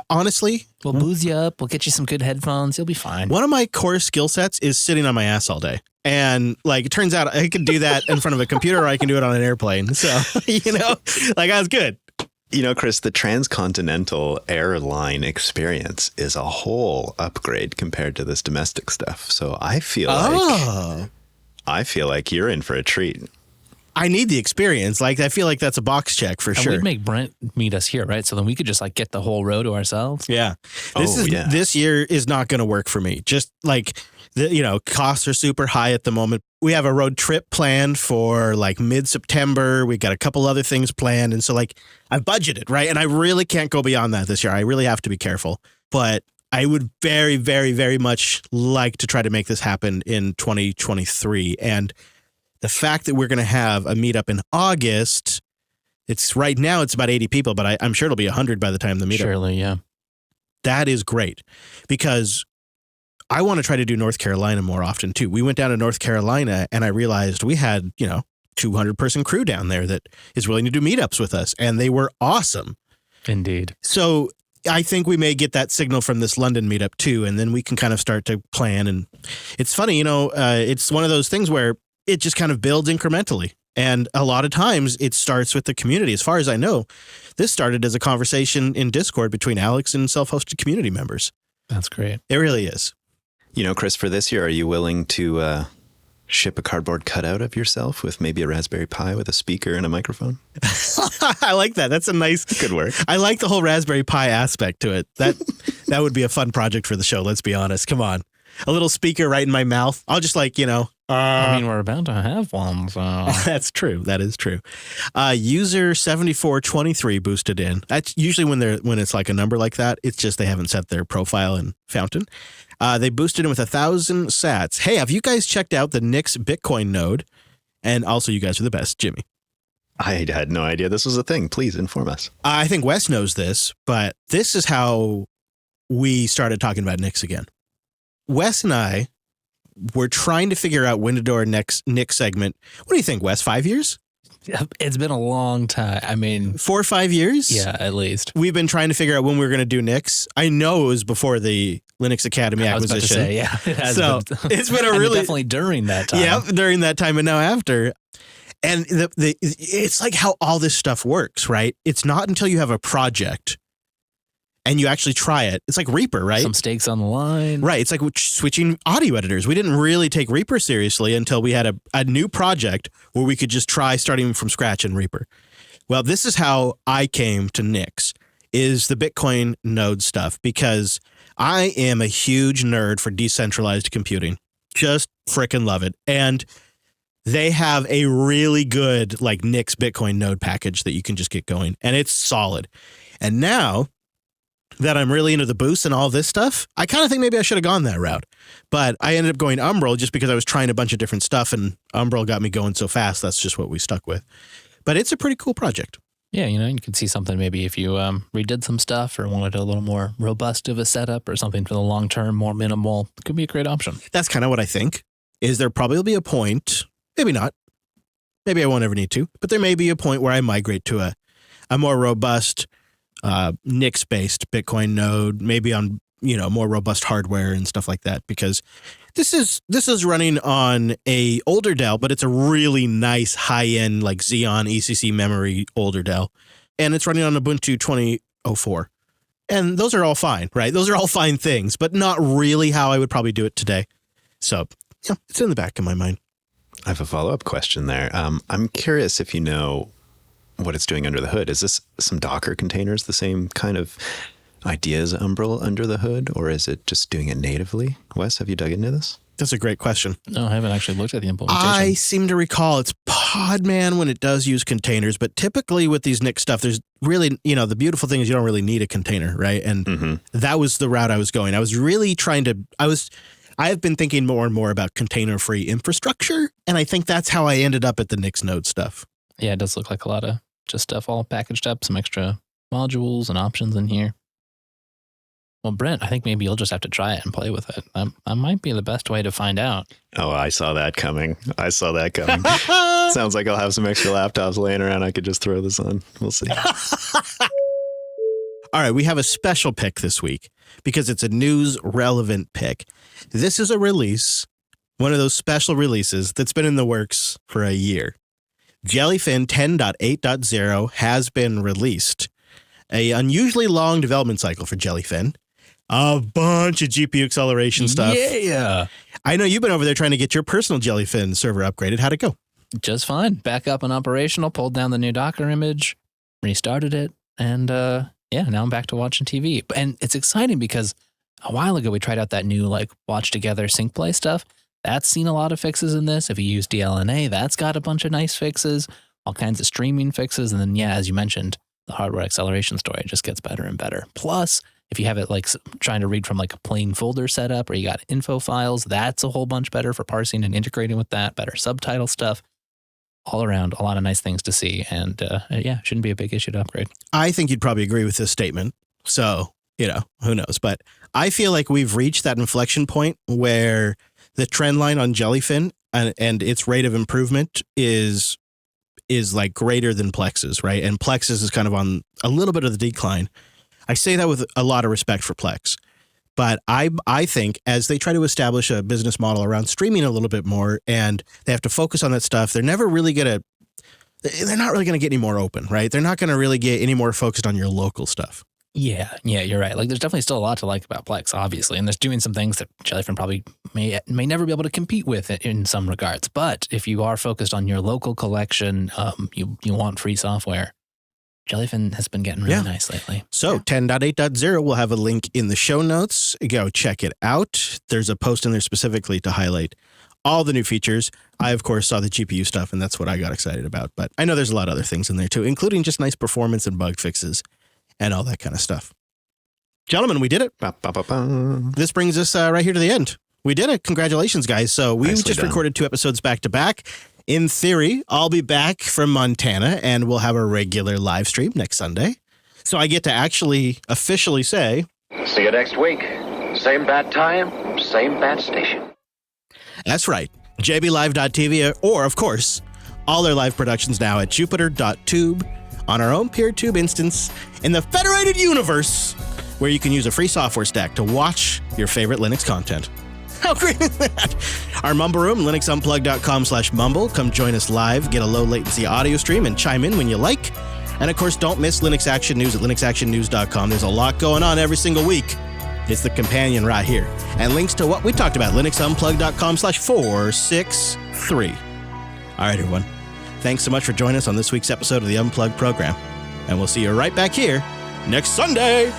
honestly, We'll booze you up. We'll get you some good headphones. You'll be fine. one of my core skill sets is sitting on my ass all day. And it turns out I can do that in front of a computer, or I can do it on an airplane. So, I was good. Chris, the transcontinental airline experience is a whole upgrade compared to this domestic stuff. So I feel like you're in for a treat. I need the experience. Like, I feel like that's a box check for sure. We'd make Brent meet us here, right? So then we could just like get the whole row to ourselves. Yeah. Yeah. This year is not going to work for me. Just like, costs are super high at the moment. We have a road trip planned for like mid-September. We got a couple other things planned. And so like I've budgeted, right? And I really can't go beyond that this year. I really have to be careful. But I would very, very, very much like to try to make this happen in 2023. And the fact that we're going to have a meetup in August, right now it's about 80 people, but I'm sure it'll be 100 by the time the meetup. Surely, yeah. That is great because I want to try to do North Carolina more often too. We went down to North Carolina and I realized we had, 200 person crew down there that is willing to do meetups with us. And they were awesome. Indeed. So I think we may get that signal from this London meetup too. And then we can kind of start to plan. And it's funny, it's one of those things where it just kind of builds incrementally. And a lot of times it starts with the community. As far as I know, this started as a conversation in Discord between Alex and self-hosted community members. That's great. It really is. Chris, for this year, are you willing to ship a cardboard cutout of yourself with maybe a Raspberry Pi with a speaker and a microphone? I like that. That's a nice... Good work. I like the whole Raspberry Pi aspect to it. That would be a fun project for the show, let's be honest. Come on. A little speaker right in my mouth. I'll just we're about to have one, so... That's true. That is true. User 7423 boosted in. That's usually when it's like a number like that. It's just they haven't set their profile in Qeuntin. They boosted in with 1,000 sats. Hey, have you guys checked out the nix-bitcoin node? And also, you guys are the best, Jimmy. I had no idea this was a thing. Please inform us. I think Wes knows this, but this is how we started talking about Nix again. Wes and I were trying to figure out when to do our next Nix segment. What do you think, Wes? 5 years? It's been a long time. I mean... 4 or 5 years? Yeah, at least. We've been trying to figure out when we were going to do Nix. I know it was was the Linux Academy acquisition. I was about to say, yeah. It has it's been a really... definitely during that time. Yeah, during that time and now after. And it's like how all this stuff works, right? It's not until you have a project and you actually try it. It's like Reaper, right? Some stakes on the line. Right. It's like switching audio editors. We didn't really take Reaper seriously until we had a new project where we could just try starting from scratch in Reaper. Well, this is how I came to Nix, is the Bitcoin node stuff, because I am a huge nerd for decentralized computing. Just freaking love it. And they have a really good like nix-bitcoin node package that you can just get going, and it's solid. And now that I'm really into the boost and all this stuff, I kind of think maybe I should have gone that route. But I ended up going Umbral just because I was trying a bunch of different stuff, and Umbral got me going so fast. That's just what we stuck with. But it's a pretty cool project. Yeah, you could see something maybe if you redid some stuff or wanted a little more robust of a setup or something for the long term, more minimal. It could be a great option. That's kind of what I think. Is there probably will be a point, maybe not, maybe I won't ever need to, but there may be a point where I migrate to a more robust Nix-based Bitcoin node, maybe on more robust hardware and stuff like that, because this is running on a older Dell, but it's a really nice high-end like Xeon ECC memory older Dell, and it's running on Ubuntu 20.04. And those are all fine, right? Those are all fine things, but not really how I would probably do it today. So, yeah, it's in the back of my mind. I have a follow-up question there. I'm curious if you know what it's doing under the hood. Is this some Docker containers, the same kind of idea as Umbral under the hood, or is it just doing it natively? Wes, have you dug into this? That's a great question. No, I haven't actually looked at the implementation. I seem to recall it's Podman when it does use containers, but typically with these Nix stuff, there's really, the beautiful thing is you don't really need a container, right? And that was the route I was going. I was really trying to, I have been thinking more and more about container-free infrastructure, and I think that's how I ended up at the Nix node stuff. Yeah, it does look like a lot of just stuff all packaged up, some extra modules and options in here. Well, Brent, I think maybe you'll just have to try it and play with it. That might be the best way to find out. Oh, I saw that coming. Sounds like I'll have some extra laptops laying around. I could just throw this on. We'll see. All right, we have a special pick this week because it's a news-relevant pick. This is a release, one of those special releases that's been in the works for a year. Jellyfin 10.8.0 has been released. An unusually long development cycle for Jellyfin. A bunch of GPU acceleration stuff. Yeah. I know you've been over there trying to get your personal Jellyfin server upgraded. How'd it go? just fine. Back up and operational, pulled down the new Docker image, restarted it, and now I'm back to watching TV. And it's exciting because a while ago we tried out that new like watch together sync play stuff. That's seen a lot of fixes in this. If you use DLNA, that's got a bunch of nice fixes, all kinds of streaming fixes. And then, as you mentioned, the hardware acceleration story just gets better and better. Plus, if you have it like trying to read from like a plain folder setup or you got info files, that's a whole bunch better for parsing and integrating with that, better subtitle stuff. All around, a lot of nice things to see. And shouldn't be a big issue to upgrade. I think you'd probably agree with this statement. So, who knows? But I feel like we've reached that inflection point where the trend line on Jellyfin and its rate of improvement is like greater than Plex's, right? And Plex's is kind of on a little bit of the decline. I say that with a lot of respect for Plex. But I think as they try to establish a business model around streaming a little bit more and they have to focus on that stuff, they're not really going to get any more open, right? They're not going to really get any more focused on your local stuff. Yeah, you're right. Like, there's definitely still a lot to like about Plex, obviously, and there's doing some things that Jellyfin probably may never be able to compete with in some regards. But if you are focused on your local collection, you want free software. Jellyfin has been getting really nice lately. So 10.8.0, we'll have a link in the show notes. Go check it out. There's a post in there specifically to highlight all the new features. I, of course, saw the GPU stuff, and that's what I got excited about. But I know there's a lot of other things in there, too, including just nice performance and bug fixes and all that kind of stuff. Gentlemen, we did it. Ba, ba, ba, ba. This brings us right here to the end. We did it. Congratulations, guys. So we Nicely just done. recorded 2 episodes back to back. In theory, I'll be back from Montana and we'll have a regular live stream next Sunday. So I get to actually officially say, see you next week. Same bat time, same bat station. that's right, jblive.tv, or of course, all their live productions now at jupiter.tube on our own PeerTube instance in the federated universe where you can use a free software stack to watch your favorite Linux content. How great is that? Our Mumble Room, linuxunplugged.com/mumble. Come join us live, get a low latency audio stream, and chime in when you like. And of course, don't miss Linux Action News at linuxactionnews.com. There's a lot going on every single week. It's the companion right here. And links to what we talked about, linuxunplugged.com/463. All right, everyone. Thanks so much for joining us on this week's episode of the Unplugged program. And we'll see you right back here next Sunday.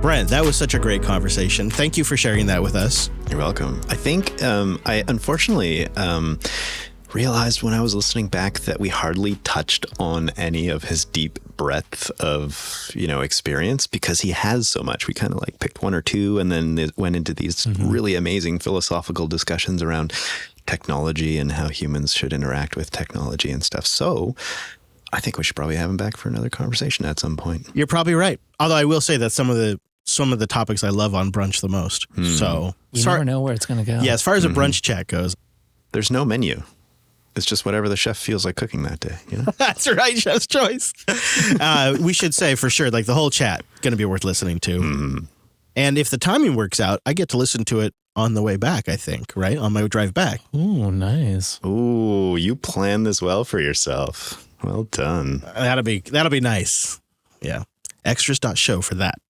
Brent, that was such a great conversation. Thank you for sharing that with us. You're welcome. I think I unfortunately realized when I was listening back that we hardly touched on any of his deep breadth of, experience because he has so much. We kind of like picked one or two and then it went into these really amazing philosophical discussions around technology and how humans should interact with technology and stuff. So I think we should probably have him back for another conversation at some point. You're probably right. Although I will say that some of the topics I love on brunch the most. So You never know where it's going to go. Yeah, as far as a brunch chat goes. There's no menu. It's just whatever the chef feels like cooking that day. That's right, chef's choice. We should say for sure, like the whole chat, going to be worth listening to. And if the timing works out, I get to listen to it on the way back, I think, right? On my drive back. Ooh, nice. Ooh, you planned this well for yourself. Well done. That'll be nice. Yeah. Extras.show for that.